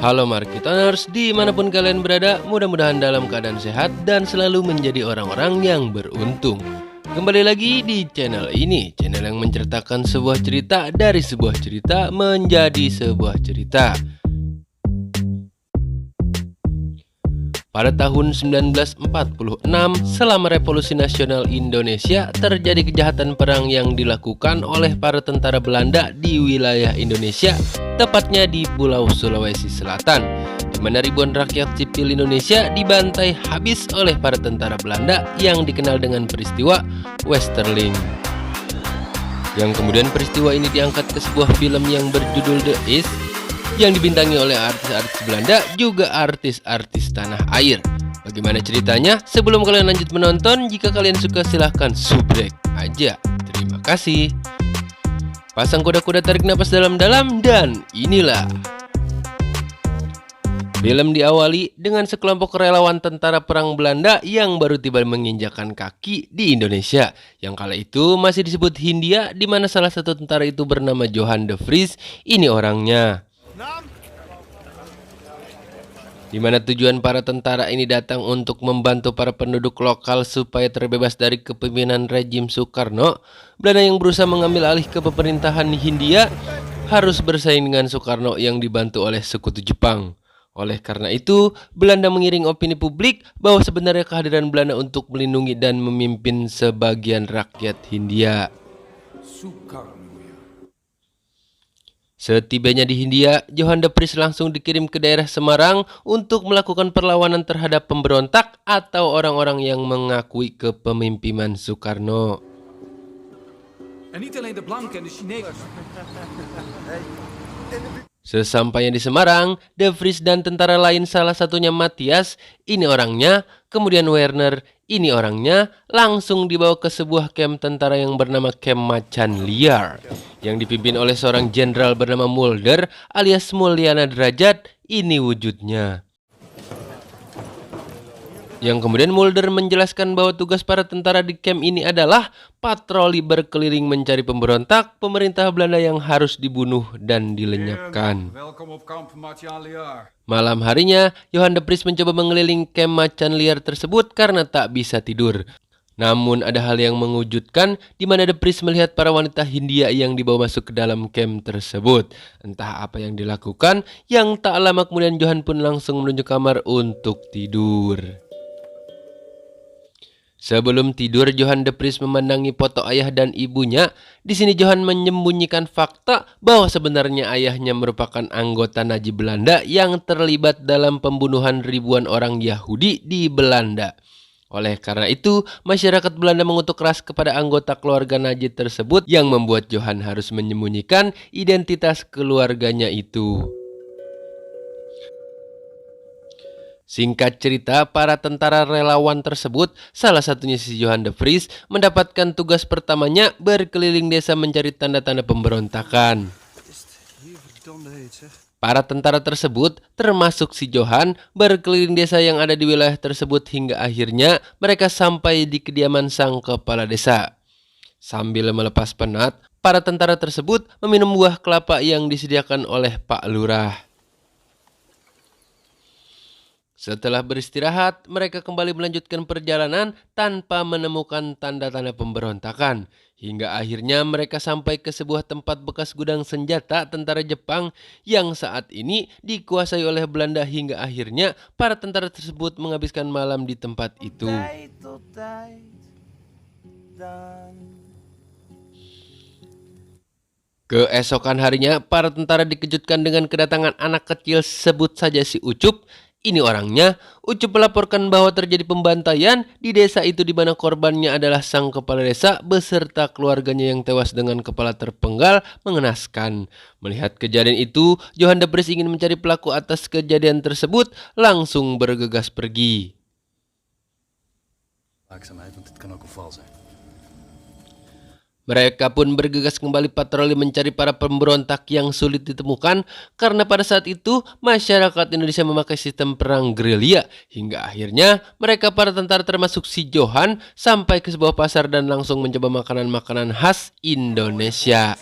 Halo Marketoners, dimanapun kalian berada, mudah-mudahan dalam keadaan sehat dan selalu menjadi orang-orang yang beruntung. Kembali lagi di channel ini, channel yang menceritakan sebuah cerita dari sebuah cerita menjadi sebuah cerita. Pada tahun 1946, selama Revolusi Nasional Indonesia, terjadi kejahatan perang yang dilakukan oleh para tentara Belanda di wilayah Indonesia, tepatnya di Pulau Sulawesi Selatan, di mana ribuan rakyat sipil Indonesia dibantai habis oleh para tentara Belanda yang dikenal dengan peristiwa Westerling. Yang kemudian peristiwa ini diangkat ke sebuah film yang berjudul The East, yang dibintangi oleh artis-artis Belanda juga artis-artis tanah air. Bagaimana ceritanya? Sebelum kalian lanjut menonton, jika kalian suka silahkan subrek aja. Terima kasih. Pasang kuda-kuda, tarik napas dalam-dalam, dan inilah. Film diawali dengan sekelompok relawan tentara perang Belanda yang baru tiba menginjakan kaki di Indonesia, yang kala itu masih disebut Hindia, di mana salah satu tentara itu bernama Johan de Vries. Ini orangnya. Di mana tujuan para tentara ini datang untuk membantu para penduduk lokal supaya terbebas dari kepemimpinan rejim Soekarno. Belanda yang berusaha mengambil alih kepemerintahan Hindia harus bersaing dengan Soekarno yang dibantu oleh sekutu Jepang. Oleh karena itu, Belanda mengiring opini publik bahwa sebenarnya kehadiran Belanda untuk melindungi dan memimpin sebagian rakyat Hindia. Setibanya di Hindia, Johan de Vries langsung dikirim ke daerah Semarang untuk melakukan perlawanan terhadap pemberontak atau orang-orang yang mengakui kepemimpinan Soekarno. Sesampainya di Semarang, de Vries dan tentara lain, salah satunya Matthias, ini orangnya, kemudian Werner, ini orangnya, langsung dibawa ke sebuah kamp tentara yang bernama Kamp Macan Liar, yang dipimpin oleh seorang jenderal bernama Mulder alias Mulyana Derajat. Ini wujudnya. Yang kemudian Mulder menjelaskan bahwa tugas para tentara di kamp ini adalah patroli berkeliling mencari pemberontak pemerintah Belanda yang harus dibunuh dan dilenyapkan. Malam harinya, Johan de Vries mencoba mengelilingi kamp Macan Liar tersebut karena tak bisa tidur. Namun ada hal yang mengejutkan di mana de Vries melihat para wanita Hindia yang dibawa masuk ke dalam kamp tersebut. Entah apa yang dilakukan, yang tak lama kemudian Johan pun langsung menuju kamar untuk tidur. Sebelum tidur, Johan de Vries memandangi foto ayah dan ibunya. Di sini Johan menyembunyikan fakta bahwa sebenarnya ayahnya merupakan anggota Nazi Belanda yang terlibat dalam pembunuhan ribuan orang Yahudi di Belanda. Oleh karena itu, masyarakat Belanda mengutuk keras kepada anggota keluarga Nazi tersebut yang membuat Johan harus menyembunyikan identitas keluarganya itu. Singkat cerita, para tentara relawan tersebut, salah satunya si Johan de Vries, mendapatkan tugas pertamanya berkeliling desa mencari tanda-tanda pemberontakan. Para tentara tersebut, termasuk si Johan, berkeliling desa yang ada di wilayah tersebut hingga akhirnya mereka sampai di kediaman sang kepala desa. Sambil melepas penat, para tentara tersebut meminum buah kelapa yang disediakan oleh Pak Lurah. Setelah beristirahat, mereka kembali melanjutkan perjalanan tanpa menemukan tanda-tanda pemberontakan. Hingga akhirnya mereka sampai ke sebuah tempat bekas gudang senjata tentara Jepang yang saat ini dikuasai oleh Belanda, hingga akhirnya para tentara tersebut menghabiskan malam di tempat itu. Keesokan harinya, para tentara dikejutkan dengan kedatangan anak kecil, sebut saja si Ucup. Ini orangnya. Ucup melaporkan bahwa terjadi pembantaian di desa itu di mana korbannya adalah sang kepala desa beserta keluarganya yang tewas dengan kepala terpenggal, mengenaskan. Melihat kejadian itu, Johan de Vries ingin mencari pelaku atas kejadian tersebut, langsung bergegas pergi. Mereka pun bergegas kembali patroli mencari para pemberontak yang sulit ditemukan karena pada saat itu masyarakat Indonesia memakai sistem perang gerilya. Hingga akhirnya mereka para tentara termasuk si Johan sampai ke sebuah pasar dan langsung mencoba makanan-makanan khas Indonesia.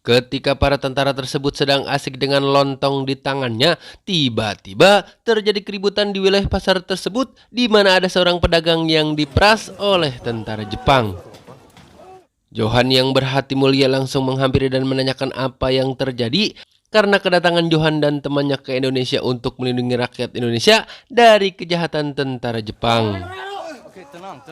Ketika para tentara tersebut sedang asik dengan lontong di tangannya, tiba-tiba terjadi keributan di wilayah pasar tersebut di mana ada seorang pedagang yang diperas oleh tentara Jepang. Johan yang berhati mulia langsung menghampiri dan menanyakan apa yang terjadi karena kedatangan Johan dan temannya ke Indonesia untuk melindungi rakyat Indonesia dari kejahatan tentara Jepang. Oke, tenang.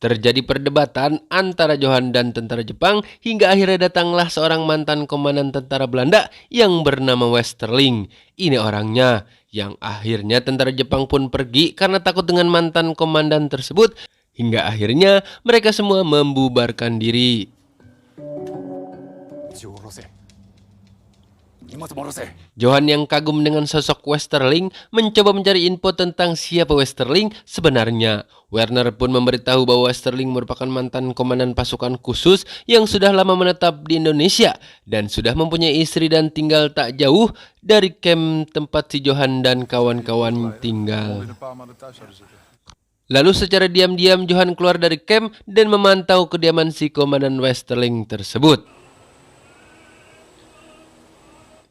Terjadi perdebatan antara Johan dan tentara Jepang hingga akhirnya datanglah seorang mantan komandan tentara Belanda yang bernama Westerling. Ini orangnya, yang akhirnya tentara Jepang pun pergi karena takut dengan mantan komandan tersebut hingga akhirnya mereka semua membubarkan diri. Johan yang kagum dengan sosok Westerling mencoba mencari info tentang siapa Westerling sebenarnya. Werner pun memberitahu bahwa Westerling merupakan mantan komandan pasukan khusus yang sudah lama menetap di Indonesia dan sudah mempunyai istri dan tinggal tak jauh dari kamp tempat si Johan dan kawan-kawan tinggal. Lalu secara diam-diam Johan keluar dari kamp dan memantau kediaman si komandan Westerling tersebut.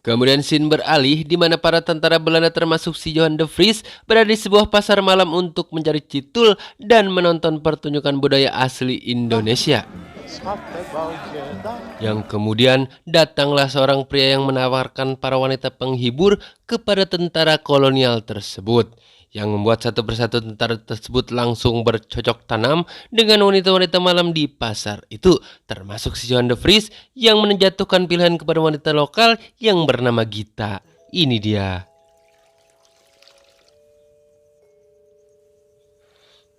Kemudian scene beralih di mana para tentara Belanda termasuk si Johan de Vries berada di sebuah pasar malam untuk mencari citul dan menonton pertunjukan budaya asli Indonesia. Yang kemudian datanglah seorang pria yang menawarkan para wanita penghibur kepada tentara kolonial tersebut, yang membuat satu persatu tentara tersebut langsung bercocok tanam dengan wanita-wanita malam di pasar itu, termasuk si Johan de Vries yang menjatuhkan pilihan kepada wanita lokal yang bernama Gita. Ini dia.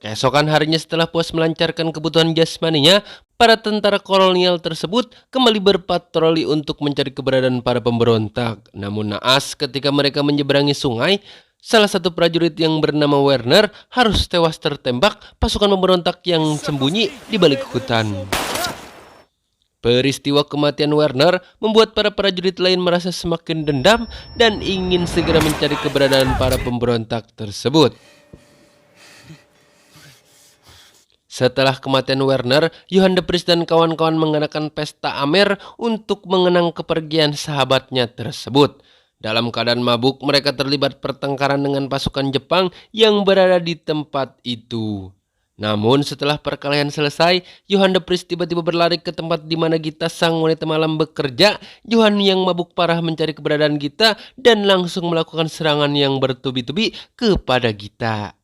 Keesokan harinya setelah puas melancarkan kebutuhan jasmaninya, para tentara kolonial tersebut kembali berpatroli untuk mencari keberadaan para pemberontak. Namun naas ketika mereka menyeberangi sungai, salah satu prajurit yang bernama Werner harus tewas tertembak pasukan pemberontak yang sembunyi di balik hutan. Peristiwa kematian Werner membuat para prajurit lain merasa semakin dendam dan ingin segera mencari keberadaan para pemberontak tersebut. Setelah kematian Werner, Johan de Vries dan kawan-kawan mengadakan pesta amer untuk mengenang kepergian sahabatnya tersebut. Dalam keadaan mabuk, mereka terlibat pertengkaran dengan pasukan Jepang yang berada di tempat itu. Namun setelah perkelahian selesai, Johan de Vries tiba-tiba berlari ke tempat di mana Gita sang wanita malam bekerja. Johan yang mabuk parah mencari keberadaan Gita dan langsung melakukan serangan yang bertubi-tubi kepada Gita.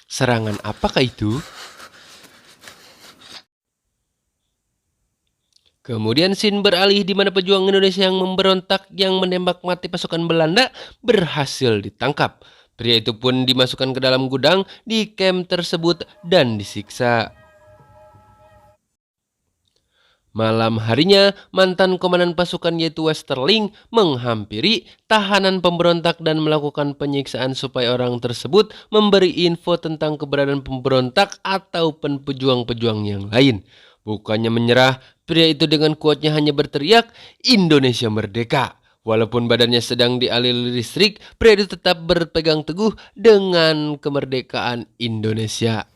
Serangan apakah itu? Kemudian scene beralih di mana pejuang Indonesia yang memberontak yang menembak mati pasukan Belanda berhasil ditangkap. Pria itu pun dimasukkan ke dalam gudang di kamp tersebut dan disiksa. Malam harinya, mantan komandan pasukan yaitu Westerling menghampiri tahanan pemberontak dan melakukan penyiksaan supaya orang tersebut memberi info tentang keberadaan pemberontak ataupun pejuang-pejuang yang lain. Bukannya menyerah, pria itu dengan kuatnya hanya berteriak, "Indonesia merdeka!" Walaupun badannya sedang dialiri listrik, pria itu tetap berpegang teguh dengan kemerdekaan Indonesia.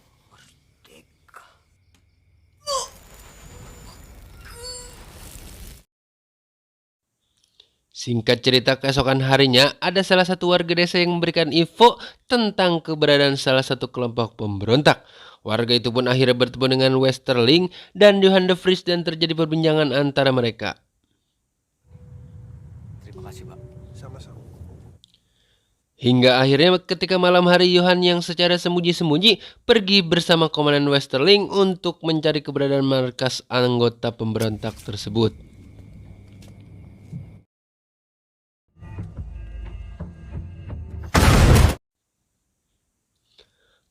Singkat cerita, keesokan harinya ada salah satu warga desa yang memberikan info tentang keberadaan salah satu kelompok pemberontak. Warga itu pun akhirnya bertemu dengan Westerling dan Johan de Vries dan terjadi perbincangan antara mereka. Terima kasih, Pak. Sama-sama. Hingga akhirnya ketika malam hari, Johan yang secara sembunyi-sembunyi pergi bersama komandan Westerling untuk mencari keberadaan markas anggota pemberontak tersebut.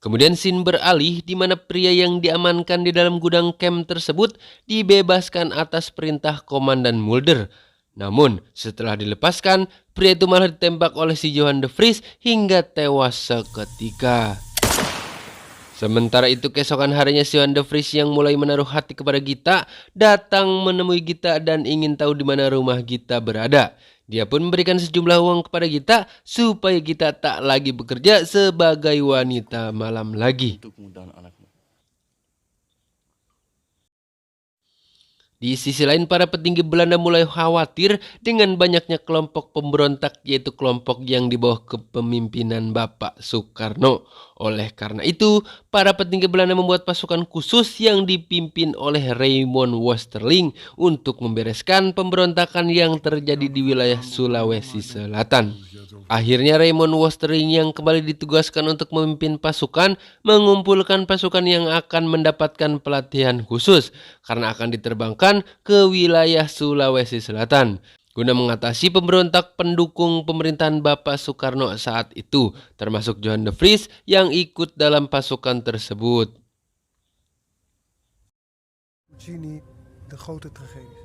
Kemudian scene beralih di mana pria yang diamankan di dalam gudang camp tersebut dibebaskan atas perintah Komandan Mulder. Namun setelah dilepaskan, pria itu malah ditembak oleh si Johan de Vries hingga tewas seketika. Sementara itu keesokan harinya si Johan de Vries yang mulai menaruh hati kepada Gita datang menemui Gita dan ingin tahu di mana rumah Gita berada. Dia pun memberikan sejumlah uang kepada Gita supaya Gita tak lagi bekerja sebagai wanita malam lagi. Untuk kemudahan anakmu. Di sisi lain, para petinggi Belanda mulai khawatir dengan banyaknya kelompok pemberontak, yaitu kelompok yang di bawah kepemimpinan Bapak Soekarno. Oleh karena itu, para petinggi Belanda membuat pasukan khusus yang dipimpin oleh Raymond Westerling untuk membereskan pemberontakan yang terjadi di wilayah Sulawesi Selatan. Akhirnya Raymond Westerling yang kembali ditugaskan untuk memimpin pasukan, mengumpulkan pasukan yang akan mendapatkan pelatihan khusus karena akan diterbangkan ke wilayah Sulawesi Selatan guna mengatasi pemberontak pendukung pemerintahan Bapak Soekarno saat itu, termasuk Johan de Vries yang ikut dalam pasukan tersebut. Puccini, de grote tragedie.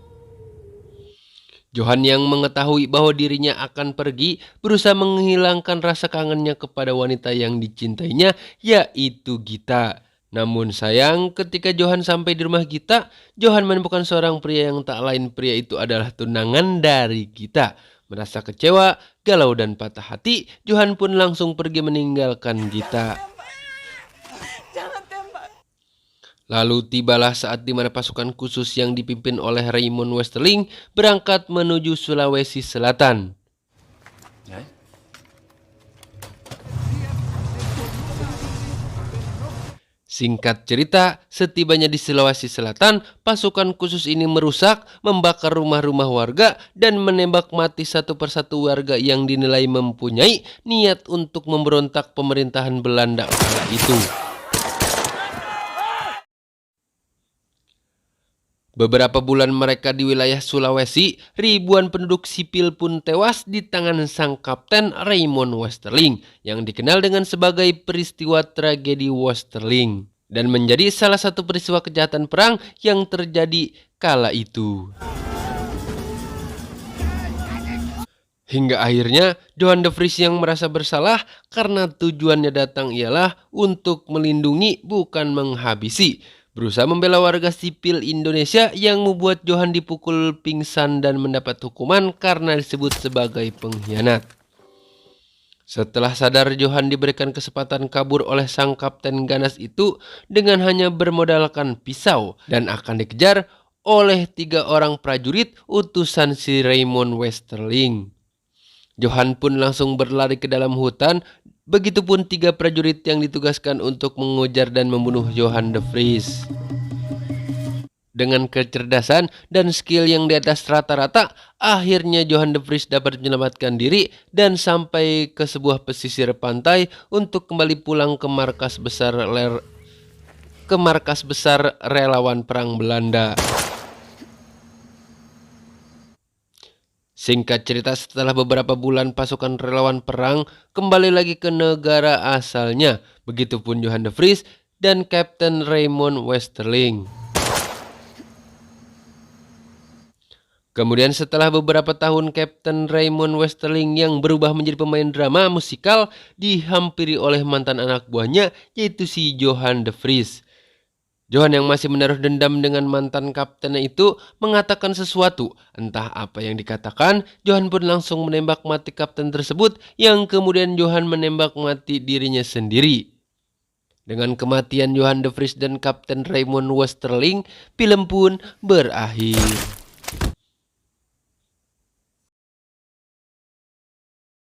Johan yang mengetahui bahwa dirinya akan pergi berusaha menghilangkan rasa kangennya kepada wanita yang dicintainya, yaitu Gita. Namun sayang, ketika Johan sampai di rumah Gita, Johan menemukan seorang pria yang tak lain pria itu adalah tunangan dari Gita. Merasa kecewa, galau dan patah hati, Johan pun langsung pergi meninggalkan Gita. Lalu tibalah saat di mana pasukan khusus yang dipimpin oleh Raymond Westerling berangkat menuju Sulawesi Selatan. Singkat cerita, setibanya di Sulawesi Selatan, pasukan khusus ini merusak, membakar rumah-rumah warga, dan menembak mati satu persatu warga yang dinilai mempunyai niat untuk memberontak pemerintahan Belanda kala itu. Beberapa bulan mereka di wilayah Sulawesi, ribuan penduduk sipil pun tewas di tangan sang kapten Raymond Westerling yang dikenal dengan sebagai peristiwa tragedi Westerling dan menjadi salah satu peristiwa kejahatan perang yang terjadi kala itu. Hingga akhirnya Johan de Vries yang merasa bersalah karena tujuannya datang ialah untuk melindungi bukan menghabisi, berusaha membela warga sipil Indonesia yang membuat Johan dipukul pingsan dan mendapat hukuman karena disebut sebagai pengkhianat. Setelah sadar, Johan diberikan kesempatan kabur oleh sang kapten ganas itu dengan hanya bermodalkan pisau dan akan dikejar oleh 3 orang prajurit utusan si Raymond Westerling. Johan pun langsung berlari ke dalam hutan. Begitupun 3 prajurit yang ditugaskan untuk mengejar dan membunuh Johan de Vries. Dengan kecerdasan dan skill yang di atas rata-rata, akhirnya Johan de Vries dapat menyelamatkan diri dan sampai ke sebuah pesisir pantai untuk kembali pulang ke markas besar relawan perang Belanda. Singkat cerita, setelah beberapa bulan pasukan relawan perang kembali lagi ke negara asalnya. Begitupun Johan de Vries dan Kapten Raymond Westerling. Kemudian setelah beberapa tahun, Kapten Raymond Westerling yang berubah menjadi pemain drama musikal dihampiri oleh mantan anak buahnya, yaitu si Johan de Vries. Johan yang masih menaruh dendam dengan mantan kaptennya itu mengatakan sesuatu. Entah apa yang dikatakan, Johan pun langsung menembak mati kapten tersebut yang kemudian Johan menembak mati dirinya sendiri. Dengan kematian Johan de Vries dan Kapten Raymond Westerling, film pun berakhir.